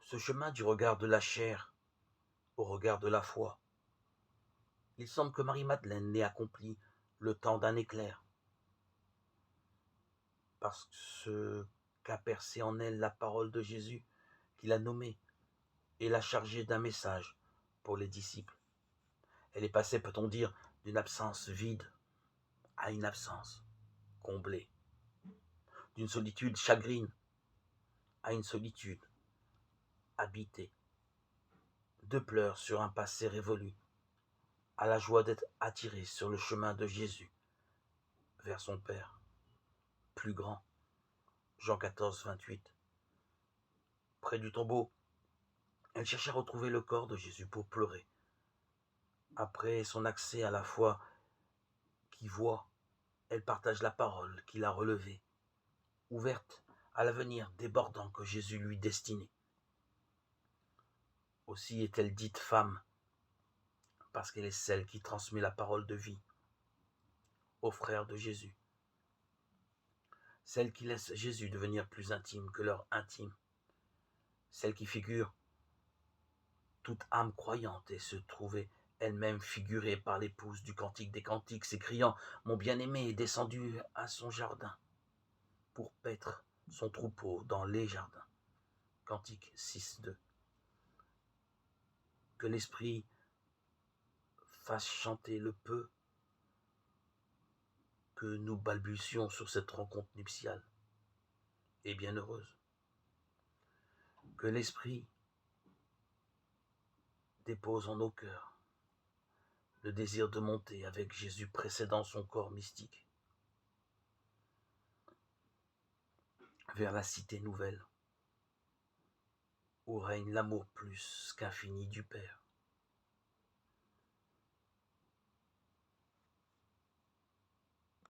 Ce chemin du regard de la chair au regard de la foi, il semble que Marie-Madeleine n'ait accompli le temps d'un éclair, parce qu'a percé en elle la parole de Jésus qui l'a nommée et l'a chargée d'un message pour les disciples. Elle est passée, peut-on dire, d'une absence vide à une absence comblée, d'une solitude chagrine à une solitude habitée, de pleurs sur un passé révolu à la joie d'être attirée sur le chemin de Jésus vers son Père, plus grand. Jean 14, 28. Près du tombeau, elle cherche à retrouver le corps de Jésus pour pleurer. Après son accès à la foi qui voit, elle partage la parole qu'il a relevée, ouverte à l'avenir débordant que Jésus lui destinait. Aussi est-elle dite femme, parce qu'elle est celle qui transmet la parole de vie aux frères de Jésus, celle qui laisse Jésus devenir plus intime que leur intime, celle qui figure toute âme croyante et se trouvait elle-même figurée par l'épouse du Cantique des Cantiques, s'écriant « Mon bien-aimé est descendu à son jardin pour paître son troupeau dans les jardins ». Cantique 6.2. Que l'Esprit fasse chanter le peu que nous balbutions sur cette rencontre nuptiale et bienheureuse. Que l'Esprit dépose en nos cœurs le désir de monter avec Jésus précédant son corps mystique vers la cité nouvelle où règne l'amour plus qu'infini du Père.